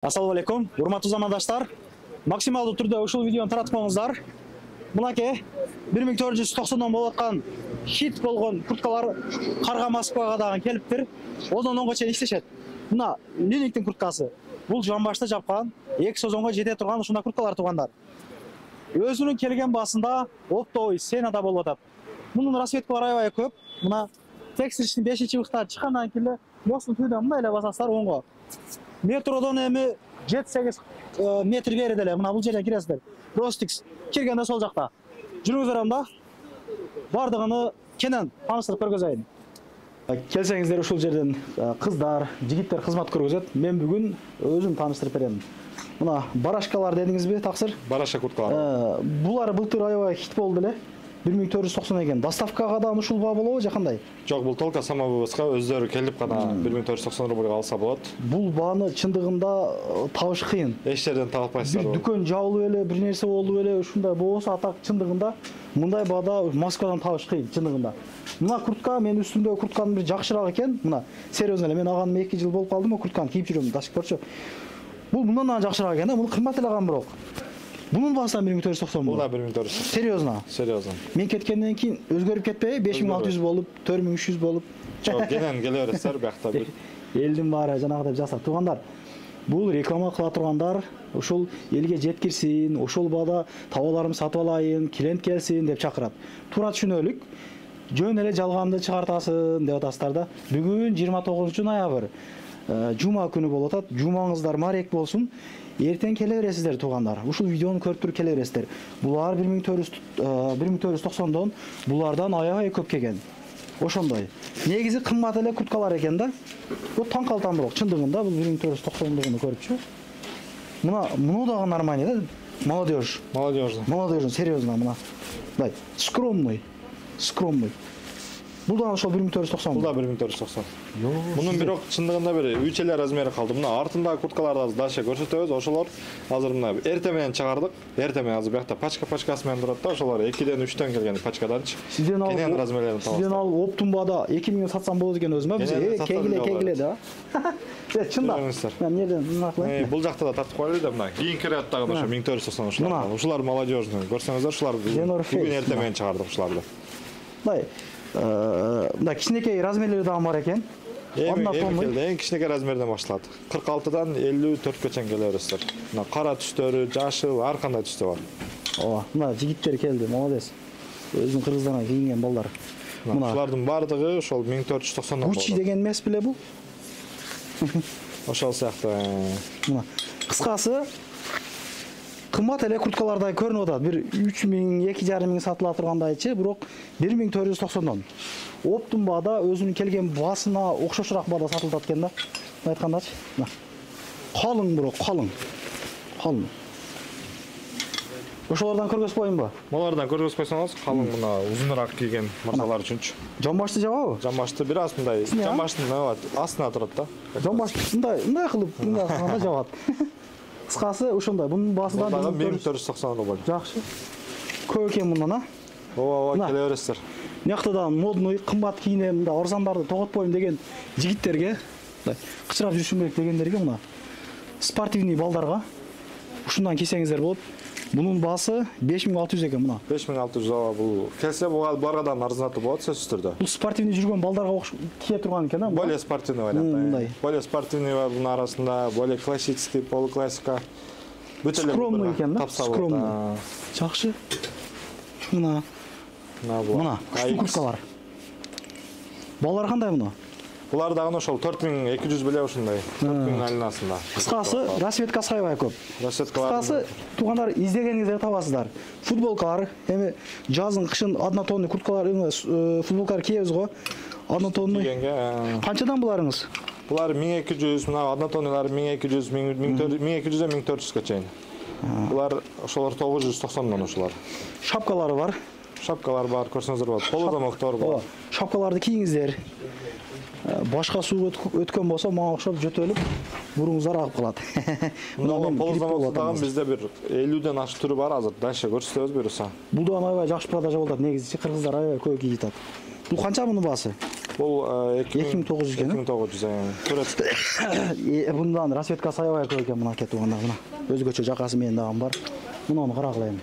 Ассалаmu алейкум, урматтуу замандаштар. Максималдуу түрдө ушул видеону таратпаңыздар. Мынакей 1490 болуп аткан хит болгон курткалар Карга Москвага дагы келиптир. Одан онго чейин иштешет. Мына Ленингтин курткасы. Бул жамбашты жапкан, 2 сезонго жете турган ушундай курткалар тугандар. Өзүнүн келген басында оптовый сценада болуп атат. Мунун расцветкалары аябай көп. Мына текстилиштин 5-чыбыкта чыккандан кийин мостун түйдөн мындай эле басасыздар оңго. Метродон эми 7-8 метр бериде эле мына бул жерден киресиздер. Ростикс киргенде сол жакта. Жүрүңүздөр анда. Бардыгыны кенен тааныштырып көргөзөйүн. Келсеңиздер ушул жерден кыздар, жигиттер кызмат көргөзөт. Мен бүгүн өзүм тааныштырып берем. Мына барашкалар дедиңизби, таксыр? Бараша курткалар. Булар былтыр аябай хит болду эле. 1490 экен. Доставкага да ушул баа болобу же кандай? Жок, бул только самовывозга өздөрү келип гана 1490 рубльга алса болот. Бул бааны чындыгында табыш кыйын. Эч жерден таба албайсыздар. Дүкөн жабылып эле, бир нерсе болду эле, ушундай болсо атак чындыгында мындай баада Москвадан табыш кыйын чындыгында. Мына куртка мен үстүмдөгү куртканын бир жакшыраак экен. Мына серьезно эле мен аганым 2 жыл болуп калдым, куртканы кийип жүрөм, до сих порчу. Бул мындан да жакшыраак экен да, муну кымбат эле алган бирок. Bunun bastan 1490 bu. Bu da 1490. Seriozna. Seriozna. Men ketkenden keyin özgörüp ketpey, 5600 bolup, 4300 bolup. Çok gelen geleverесиздер бияқта бир. Элдин баары жанагыдай жасап тургандар. Бул реклама кыла тургандар, ошол элге жеткирсин, ошол баада табаларымды сатып алайын, клиент келсин деп чакырат. Туура түшүнөлүк. Жөн эле жалганды чыгартасың деп атасыздар да. Бүгүн 29 ноябрь. Жума күнү болуп атат. Жумаңыздар марек болсун. Эртең келе бересиздер туугандар. Ушул видеону көрүп туруп келе бересиздер. Булар 1490дон булардан аябай көп келген. Ошондой. Негизи кымбат эле курткалар экен да. Бул таң калтам бирок чындыгында бул 1490догуну көрүпчү. Муну дагы нормально да. Молодежь. Молодежь, серьезно мына. Бай, скромный. Бул да ошол 1490. Бул да 1490. Мунун бирок чындыгында бир 3 эле размери калды. Мына артындагы курткаларды дальше көрсөтөбүз. Ошолор азыр мына эртең менен чыгардык. Эртең менен азыр биякта пачкасы менен турат да. Ошолор 2ден 3төн келген пачкаданчы. Сизден алып размерлерин табасыз. Сизден алып оптумбада 2000 сатсам болот экен өзүмө. Биз кегиле да. Чындап. Мен эмнеден мынакылайын? Бул жакта да тартып коелу да мына. Кийинки рядтагы ошо 1490 ошолор. Ушулар молодежный. Көрсөңүздөр ушулар бүгүн эртең менен чыгардык ушуларды. Бай. Мына кичинекей размерлери да бар экен. Эң кичинекей размерден башталат. 46дан 54 чейин келе бересиздер. Мына кара түстөрү, жашыл, ар кандай түстө бар. Ооба, мына жигиттер келди, молодец. Өзүнүн кыргыздарына кийинген балдар. Мына ушулардын бардыгы ошол 1490 болот. Гуччи деген эмес беле бул? Ошол сыяктуу. Мына кыскасы кымбат эле курткалардай көрүнүп атат. Бир 3000, 2,5 сатыла тургандайчы, бирок 1490дон. Оптум баада өзүнүн келген басына окшошураак баада сатылып атат экен да. Айткандачы. Калың бирок, калың. Ошолордан көргөзүп коеюнбу? Булардан көргөзүп койсоңуз, калың мына узунураак кийген мырзалар үчүнчү. Жамбашты жабабы? Жамбашты бир аз мындай, жамбаштын астына турат да. Жамбашты мындай кылып, мындай кылганда жабат. Кыскасы ошондой. Бунун басынан 1490 рубль. Жакшы. Көп экен мындан, а? Ооба, келе бересиздер. Мыяктадан модный, кымбат кийинем, мында орзандарды тоготпойм деген жигиттерге, кычырап жүрүшүм керек дегендерге мына спортивный балдарга ушундан кийсеңиздер болот. Бунун баасы 5600 экен мына. 5600 ооба, бул келсе буларгадан арзанатуу болот сөзсүз түрдө. Бул спортивный жүргөн балдарга кие турган экен, а? Более спортивный вариант. Более спортивный бар бунун арасында, более классический, полуклассика. Скромный экен да? Скромный. Жакшы. Мына куштуу курткалар. Балдар кандай мына? Булар дагы ошол 4200 беле ушундай. 4000 айланасында. Кыскасы, расцветкасы аябай көп. Кыскасы, туугандар издегениңизди табасыздар. Футболкалар, эми жазын, кышын однотонный курткалар, футболкалар кийебиз го. Однотонный. Канчадан буларыңыз? Булар 1200, мына однотонныйлар 1200, 1200 1400га чейин. Булар ошолор 990дон ошолор. Шапкалары бар. Шапкалар бар, көрсөңүздөр болот. Полудомоктор бар. Шапкаларды кийиңиздер. Башка суу өткөн болсо, мага окшоп жөтөлүп, буруңуздар агып калат. Мына полудомоктоган бизде бир 50ден ашык түрү бар азыр. Дальше көрсөтөбүз буюрса. Бул да аябай жакшы продажа болот. Негизи кыргыздар аябай көп кийип жатат. Бул канча мунун баасы? Бул 2900 экен. 2900 турецкий. Bundan расветкасы аябай көп экен мына кетуганда мына. Өзгөчө жакасы менин дагы бар. Мунуну карагыла эми.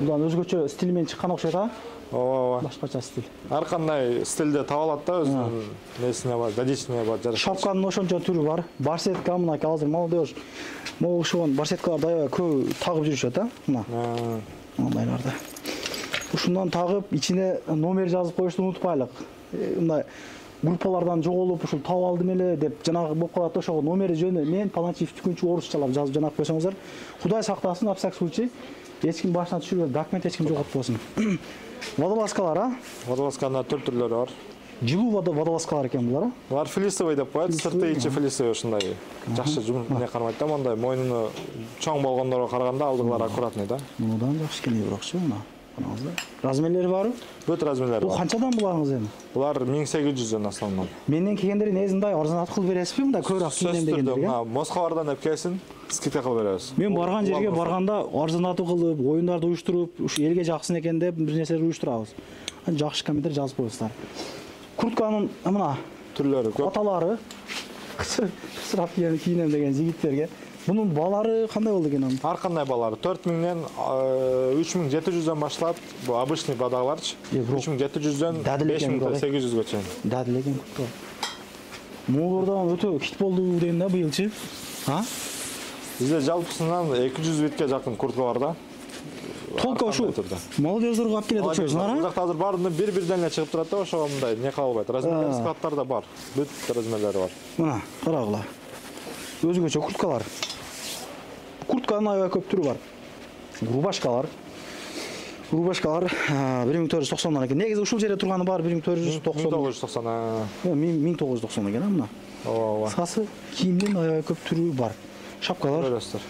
Bundan өзгөчө стиль менен чыккан окшойт а? Ооба. Башкача стиль. Ар кандай стилде таба алат да өзүнүн несине бар, гадичине бар жараша. Шапканын ошончо түрү бар. Барсетка мына азыр молодежь. Могу ошон барсеткаларды аябай көп тагып жүрүшөт а? Мына. Мындайларды. Ушундан тагып ичине номер жазып коюшту унутпайлык. Мындай группалардан жоголуп ушул таап алдым эле деп жанагы болуп калат да, ошого номери жөнү мен паланчиев түкүнчү орусчалап жазып жанап койсоңуздар, Кудай сактасын, на всякий случай эч ким башына түшүрбөй, документ эч ким жоготпосун. Водолазкалар, а? Водолазканын түрлөрү бар. Жылуу водолазкалар экен булар, а? Булар флисовый деп коет, сырты ичи флисовый ушундай. Жакшы не кармайт да, мондай мойнуну чоң болгондорго караганда алдыгылар аккуратный да. Мындан жакшы экен бирокчу мына. Размерлери барбы? Бүт размерлери Бул бар. канчадан буларыңыз эми? Булар 1800дөн основном. Менден келгендер негизинде арзанат кылып бересизби мындай көбүрөөк кийинем дегендерге? Москвалардан деп келсин, скидка кылып беребиз. Мен барган жерге барганда арзанатуу кылып, оюндарды уюштуруп, ушу элге жаксын экен деп бир нерселер уюштурабыз. Жакшы комментарий жазып коюңуздар. Куртканын мына Түрлөрү көп. аталары кысырап кийинем деген жигиттерге bunun балары кандай болду экен анын? Ар кандай балары 4000ден 3700дөн башталат. Бул обычный бадагыларчы. 3700дөн 5800гө чейин. Дадыл экен куртка. Могулардан өтө хит болду деген да быйылчы. А? Бизде жалпысынан 200 битке жакын куртка бар да. Толка ушу молодежьдерге алып келет окшойсуңар, а? Бул жакта азыр баарында бир-бирден эле чыгып турат да, ошого мындай не кыла албайт. Размерлер складтарда бар. Бүт размерлери бар. Мына, карагыла. Өзгөчө курткалар. Куртканын аябай көп түрү бар. Рубашкалар 1490 экен. Негизи ушул жерде турганы бар 1490. 1990. 1990 экен, мына. Ооба. Кыскасы кийимдин аябай көп түрү бар. Шапкалар, Көрөсүздөр.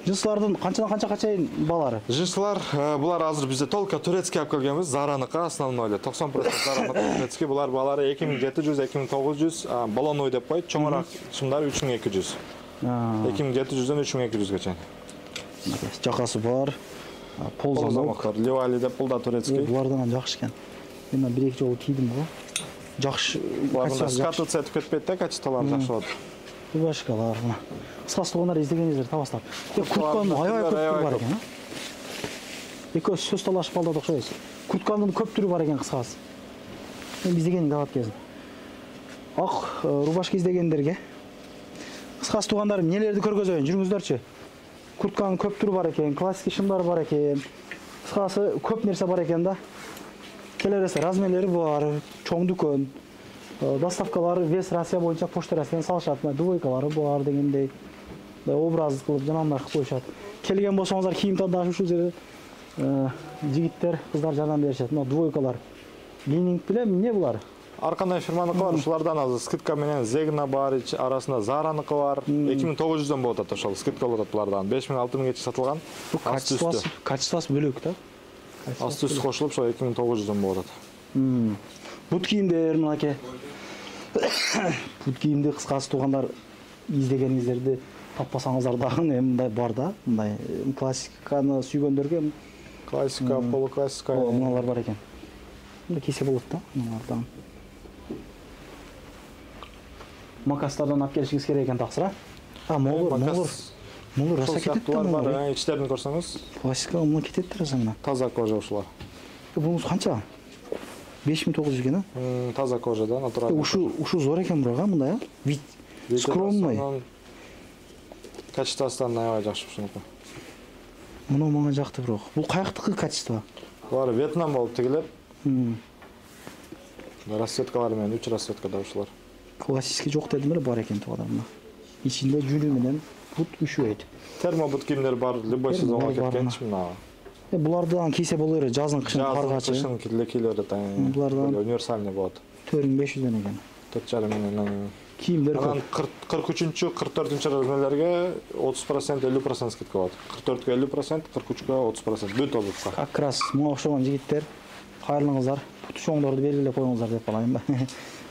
Джинсылардын канчадан канчага чейин балары? Жинсылар, булар азыр бизде только турецкий алып келгенбиз, Зараныкы основной эле 90% Зараныкы турецкий. Булар балары 2700, 2900, баллоновый деп коет, чоңураак чымдар 3200. 2700дөн 3200гө чейин. Жакасы бар. Ползамок бар, Ливали деп бул да турецкий. Булардан жакшы экен. Мен бир-эки жолу кийдим го. Жакшы. Буларда скатыц этип кетпейт да, качестволору жакшы болот. Рубашкалар мына. Кыскасы тугандар издегениңиздер табастап. Куртканын аябай көп түрү бар экен, а? Экөөбүз сөз талашып калдык окшойбуз. Куртканын көп түрү бар экен кыскасы. Мен издегенди алып келдим. Ак рубашка издегендерге. Кыскасы тугандар, нелерди көргөзөйүн, жүрүңүздөрчү. Куртканын көп түрү бар экен, классик шымдар бар экен. Кыскасы көп нерсе бар экен да. Келе берсе размерлери бар, чоң дүкөн. Доставкалары вес Россия боюнча почта Россиядан салышат. Двойкалары бар дегендей. Образ кылып жанагындай кылып коюшат. Келген болсоңуздар кийим тандаш ушул жерде жигиттер, кыздар жардам беришет. Мына двойкалар. Лининг билем, эмне булар? Ар кандай фирманыкы бар, ушулардан азыр скидка менен Zegna бар, арасында Зараныкы бар. 2900дөн болот ата ошол скидка болот булардан. 5000-6000ге сатылган. Бул качествосы бөлөк да. Асты үстү кошулуп ошо 2900дөн болот ата. Бут кийимдер мынакей. Бут кийимди кыскасы тугандар издегениңиздерди таппасаңыздар дагы мындай бар да. Мындай классиканы сүйгөндөргө Классика, полуклассика. Мыналар бар экен. Мында кийсе болот да, мыналардан. Макастардан алып келишиңиз керек экен таксыр, а? Могу раса кетет да бар. Ичтерин көрсөңүз. Классика мына кетет да мына. Таза кожа ушулар. Бунус канча? 5900 экен, а? Таза кожа да, натуральный. Ушу зор экен бирок, мындай, а? Вид скромный. Качествосунан аябай жакшы ушунуку. Муну мага жакты бирок. Бул каяктыкы качество? Булар Вьетнам болуп тигилет. Расцветкалар менен 3 расцветкада ушулар. Классический жок дедим эле, бар экен тугада мына. Ичинде жүнү менен бут үшөйт. Термобут кийимдер бар, любой сезонго кеткенчи мына. Булардан кийсе болор, жазын кышын каргачы. Жазын кийиле кийлер да. Булардан универсальный болот. 4500дөн экен. 4,5 менен. Кийимдер көп. 43-чү, 44-чү размерлерге 30%, 50% скидка болот. 44-кө 50%, 43-кө 30%. Бүт облукка. Как раз мага окшогон жигиттер, кайрылыңыздар. Бут чоңдорду белгилеп коюңуздар деп калайын ба.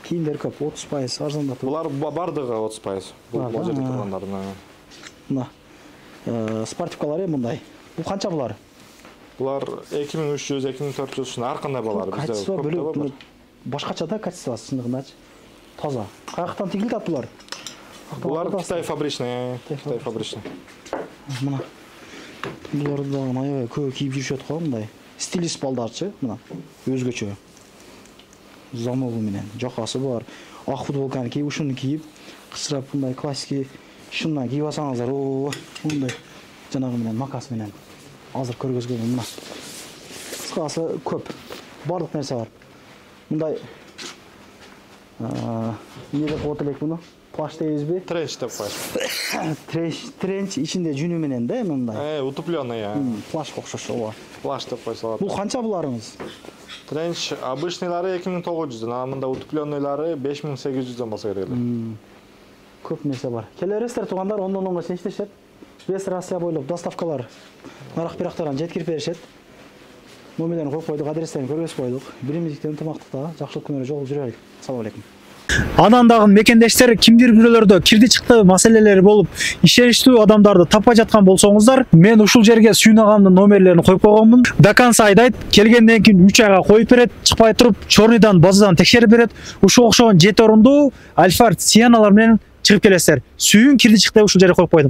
Кийимдер көп, 30% арзандатып. Булар бардыгы 30%. Бул жерде тургандардын. Мына спортивкалар мындай. Бул канча булар? Булар 2300, 2400 ушун ар кандай балар бизде. Качество бөлөк. Башкача да качествосы чындыгында. Таза. Каяктан тигилет булар? Булар Китай фабричный, Китай фабричный. Мына. Буларды да аябай көп кийип жүрүшөт го мындай. Стилист балдарчы, мына. Өзгөчө. Замогу менен жакасы бар. Ак футболканы кийип, ушуну кийип, кычырап мындай классик шундан кийип алсаңыздар, мындай жанагы менен макас менен азыр көргөзгөн мына. Кыскасы көп. Барлык нерсе бар. Мындай эмне деп коет элек муну? Плаш дейбизби? Тренч деп коет. Тренч ичинде жүнү менен да мындай. Утепленный, Плаш окшош, ооба. Плаш деп койсолот. Бул канча буларыңыз? Тренч обычныйлары 2900, а мында утепленныйлары 5800 болса керек. Көп нерсе бар. Келерсиздер туугандар, ондон чечилишет. Вес Россия бойлоп доставкалар нарак бирактардан жеткирип беришет. Номерлерин коюп койдук, адрестерин көргөзүп койдук. Биримиздикте ынтымактыкта жакшылык күнүнө жол жүрөлүк. Assalamu алейкум. Анан дагы мекендештер кимдир бирөөлөрдө кирди чыкты маселелери болуп, ишеничтүү адамдарды таппай жаткан болсоңуздар, мен ушул жерге Сүйүн агамдын номерлерин коюп койгонмун. До конца айдайт, келгенден кийин 3 айга коюп берет, чыкпай туруп, чорныйдан базадан текшерип берет. Ушул окшогон 7 орундуу Альфард Сианалар менен чыгып келесиздер. Сүйүн кирди чыкты ушул жерге коюп койдум.